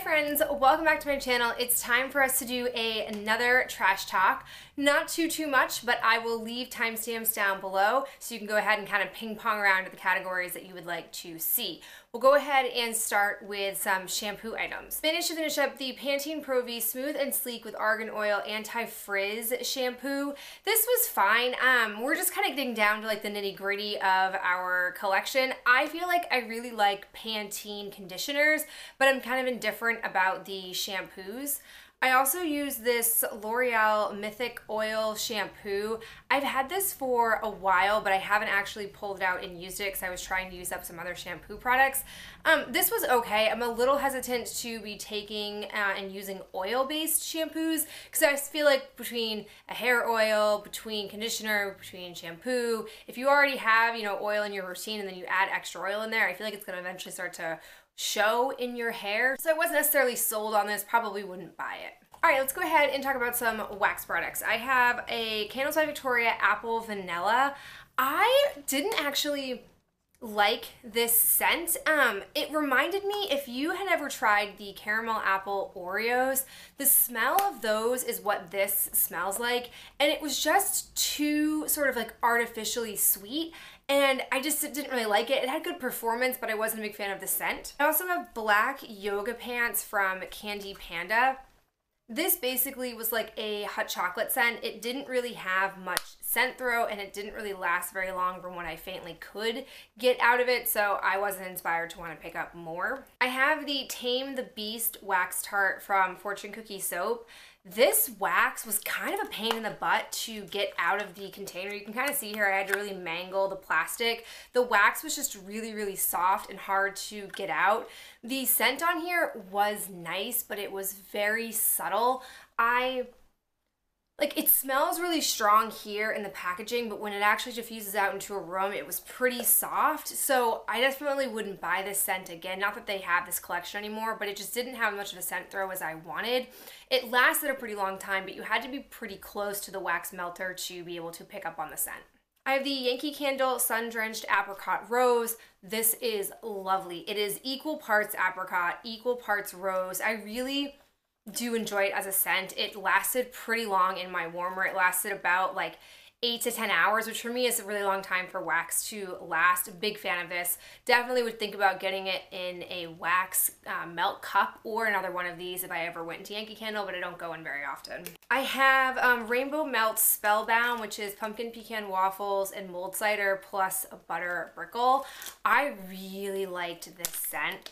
friends, welcome back to my channel. It's time for us to do another trash talk. Not too much, but I will leave timestamps down below so you can go ahead and kind of ping pong around to the categories that you would like to see. We'll go ahead and start with some shampoo items. Managed to finish up the Pantene Pro V Smooth and Sleek with Argan Oil Anti-Frizz shampoo. This was fine. We're just kind of getting down to like the nitty-gritty of our collection. I feel like I really like Pantene conditioners, but I'm kind of indifferent about the shampoos. I also use this L'Oreal Mythic Oil shampoo. I've had this for a while, but I haven't actually pulled it out and used it because I was trying to use up some other shampoo products. This was okay. I'm a little hesitant to be taking and using oil-based shampoos because I feel like between a hair oil, between conditioner, between shampoo, if you already have, oil in your routine and then you add extra oil in there, I feel like it's going to eventually start to show in your hair. So I wasn't necessarily sold on this, probably wouldn't buy it. All right, let's go ahead and talk about some wax products. I have a Candles by Victoria Apple Vanilla. I didn't actually like this scent. It reminded me, if you had ever tried the caramel apple Oreos, the smell of those is what this smells like, and it was just too sort of like artificially sweet, and I just didn't really like it. It had good performance, but I wasn't a big fan of the scent. I also have black yoga pants from Candy Panda. This basically was like a hot chocolate scent. It didn't really have much scent throw, and it didn't really last very long from what I faintly could get out of it, so I wasn't inspired to want to pick up more. I have the Tame the Beast Wax Tart from Fortune Cookie Soap. This wax was kind of a pain in the butt to get out of the container. You can kind of see here I had to really mangle the plastic. The wax was just really soft and hard to get out. The scent on here was nice, but it was very subtle. It smells really strong here in the packaging, but when it actually diffuses out into a room, it was pretty soft. So I definitely wouldn't buy this scent again. Not that they have this collection anymore, but it just didn't have much of a scent throw as I wanted. It lasted a pretty long time, but you had to be pretty close to the wax melter to be able to pick up on the scent. I have the Yankee Candle Sun Drenched Apricot Rose. This is lovely. It is equal parts apricot, equal parts rose. I really do enjoy it as a scent. It lasted pretty long in my warmer. It lasted about like 8 to 10 hours, which for me is a really long time for wax to last. A big fan of this. Definitely would think about getting it in a wax melt cup or another one of these if I ever went into Yankee Candle, but I don't go in very often. I have Rainbow Melt Spellbound, which is pumpkin pecan waffles and mold cider plus a butter brickle. I really liked this scent.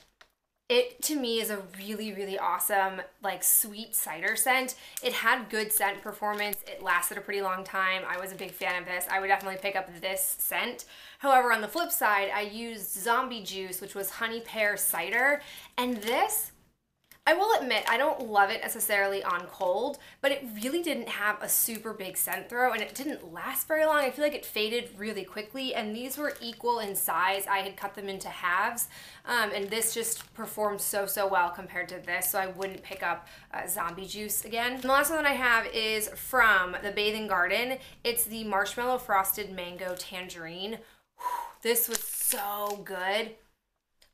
It, to me, is a really awesome, like, sweet cider scent. It had good scent performance. It lasted a pretty long time. I was a big fan of this. I would definitely pick up this scent. However, on the flip side, I used Zombie Juice, which was honey pear cider, and this, I will admit, I don't love it necessarily on cold, but it really didn't have a super big scent throw, and it didn't last very long. I feel like it faded really quickly, and these were equal in size. I had cut them into halves, and this just performed so well compared to this, so I wouldn't pick up Zombie Juice again. And the last one that I have is from the Bathing Garden. It's the Marshmallow Frosted Mango Tangerine. Whew, this was so good.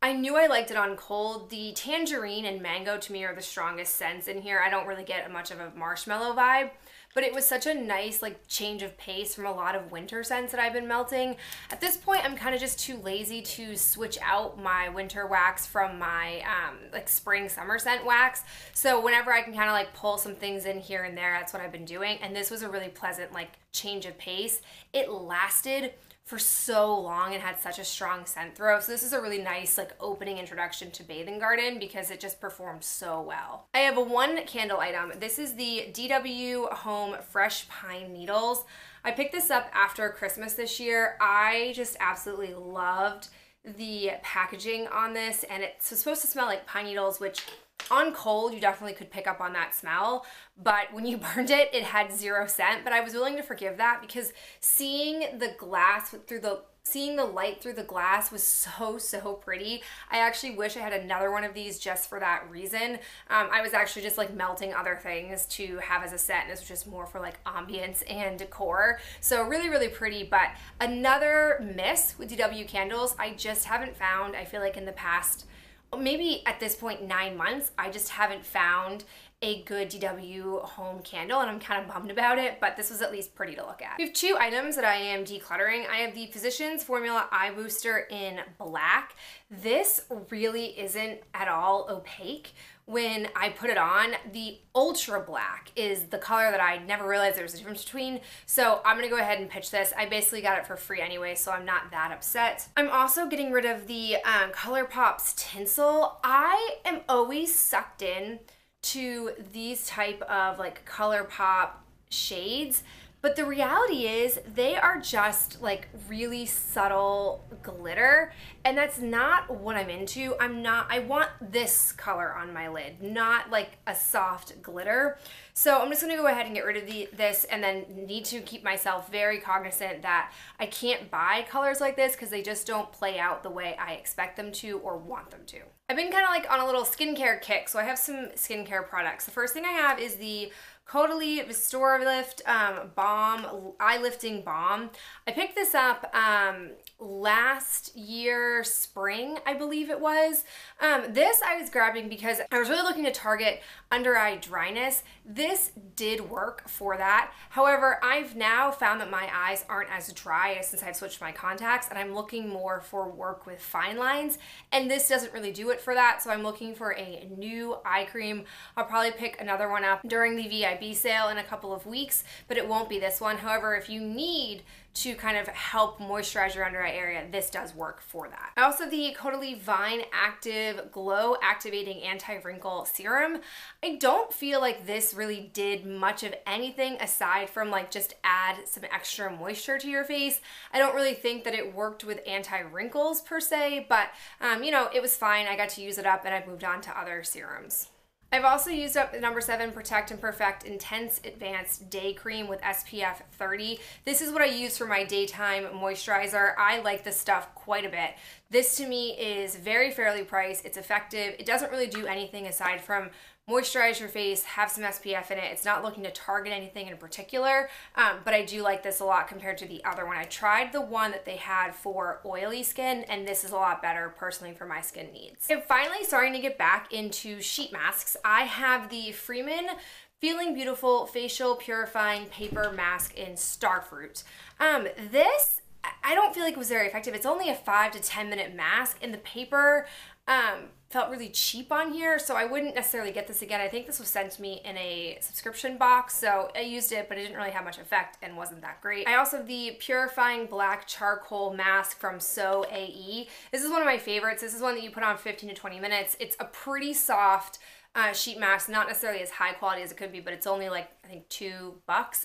I knew I liked it on cold. The tangerine and mango to me are the strongest scents in here. I don't really get much of a marshmallow vibe, but it was such a nice like change of pace from a lot of winter scents that I've been melting. At this point, I'm kind of just too lazy to switch out my winter wax from my like spring summer scent wax. So whenever I can kind of like pull some things in here and there, that's what I've been doing. And this was a really pleasant like change of pace. It lasted for so long and had such a strong scent throw. So this is a really nice like opening introduction to Bathing Garden because it just performed so well. I have one candle item. This is the DW Home Fresh Pine Needles. I picked this up after Christmas this year. I just absolutely loved the packaging on this, and it's supposed to smell like pine needles, which on cold, you definitely could pick up on that smell, but when you burned it, it had 0 scent, but I was willing to forgive that because seeing the light through the glass was so pretty. I actually wish I had another one of these just for that reason. I was actually just like melting other things to have as a set, and this was just more for like ambience and decor. So really pretty, but another miss with DW candles I just haven't found, I feel like in the past maybe at this point 9 months. I just haven't found a good DW home candle, and I'm kind of bummed about it, but this was at least pretty to look at. We have 2 items that I am decluttering. I have the Physicians Formula Eye Booster in black. This really isn't at all opaque. When I put it on, the ultra black is the color that I never realized there was a difference between. So I'm gonna go ahead and pitch this. I basically got it for free anyway, so I'm not that upset. I'm also getting rid of the ColourPop's tinsel. I am always sucked in to these type of like ColourPop shades, but the reality is they are just like really subtle glitter, and that's not what I'm into. I want this color on my lid, not like a soft glitter. So I'm just gonna go ahead and get rid of this, and then need to keep myself very cognizant that I can't buy colors like this because they just don't play out the way I expect them to or want them to. I've been kind of like on a little skincare kick, so I have some skincare products. The first thing I have is the Caudalie Vistorift Balm, Eye Lifting Balm. I picked this up last year spring, I believe it was. This I was grabbing because I was really looking to target under eye dryness. This did work for that. However, I've now found that my eyes aren't as dry since I've switched my contacts, and I'm looking more for work with fine lines, and this doesn't really do it for that. So I'm looking for a new eye cream. I'll probably pick another one up during the VIB sale in a couple of weeks, but it won't be this one. However, if you need to kind of help moisturize your under eye area, this does work for that. I also have the Caudalie Vine Active Glow Activating Anti-Wrinkle Serum. I don't feel like this really did much of anything aside from like just add some extra moisture to your face. I don't really think that it worked with anti-wrinkles per se, but you know, it was fine. I got to use it up and I moved on to other serums. I've also used up the number 7 Protect and Perfect Intense Advanced Day Cream with SPF 30. This is what I use for my daytime moisturizer. I like this stuff quite a bit. This to me is very fairly priced. It's effective. It doesn't really do anything aside from moisturize your face, have some SPF in it. It's not looking to target anything in particular, but I do like this a lot compared to the other one. I tried the one that they had for oily skin, and this is a lot better personally for my skin needs. I'm finally starting to get back into sheet masks. I have the Freeman Feeling Beautiful Facial Purifying Paper Mask in Starfruit. This, I don't feel like it was very effective. It's only a 5 to 10 minute mask, and the paper felt really cheap on here, so I wouldn't necessarily get this again. I think this was sent to me in a subscription box, so I used it, but it didn't really have much effect and wasn't that great. I also have the Purifying Black Charcoal Mask from So AE. This is one of my favorites. This is one that you put on 15 to 20 minutes. It's a pretty soft sheet mask, not necessarily as high quality as it could be, but it's only like, I think $2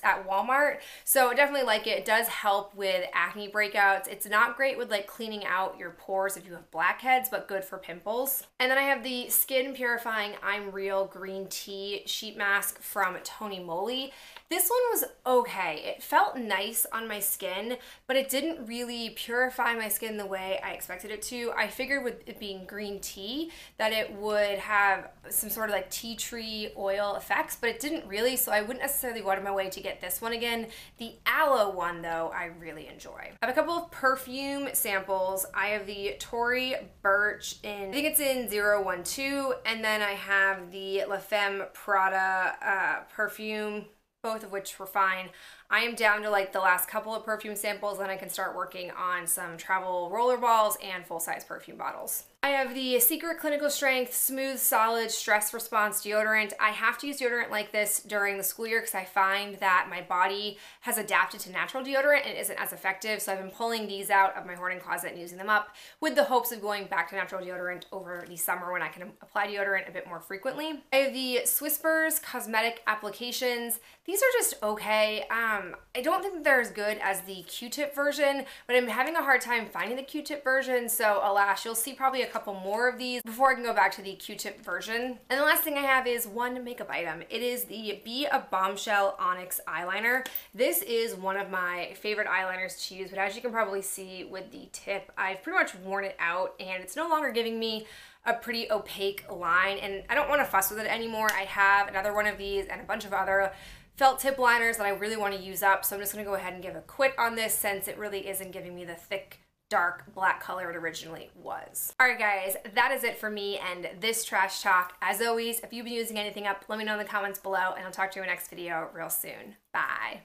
at Walmart. So I definitely like it. It does help with acne breakouts. It's not great with like cleaning out your pores if you have blackheads, but good for pimples. And then I have the Skin Purifying I'm Real Green Tea Sheet Mask from Tony Moly. This one was okay. It felt nice on my skin, but it didn't really purify my skin the way I expected it to. I figured with it being green tea that it would have some sort of like tea tree oil effects, but it didn't really, so I wouldn't necessarily go out of my way to get this one again. The aloe one though, I really enjoy. I have a couple of perfume samples. I have the Tory Burch in, I think it's in 012, and then I have the La Femme Prada perfume, both of which were fine. I am down to like the last couple of perfume samples, then I can start working on some travel roller balls and full-size perfume bottles. I have the Secret Clinical Strength Smooth Solid Stress Response Deodorant. I have to use deodorant like this during the school year because I find that my body has adapted to natural deodorant and isn't as effective, so I've been pulling these out of my hoarding closet and using them up with the hopes of going back to natural deodorant over the summer when I can apply deodorant a bit more frequently. I have the Swisspers Cosmetic Applications. These are just okay. I don't think that they're as good as the Q-tip version, but I'm having a hard time finding the Q-tip version, so alas, you'll see probably a couple more of these before I can go back to the Q-tip version. And the last thing I have is one makeup item. It is the Be a Bombshell Onyx Eyeliner. This is one of my favorite eyeliners to use, but as you can probably see with the tip, I've pretty much worn it out and it's no longer giving me a pretty opaque line, and I don't want to fuss with it anymore. I have another one of these and a bunch of other felt tip liners that I really want to use up, so I'm just going to go ahead and give a quit on this since it really isn't giving me the thick dark black color it originally was. Alright guys, that is it for me and this trash talk. As always, if you've been using anything up, let me know in the comments below and I'll talk to you in the next video real soon. Bye!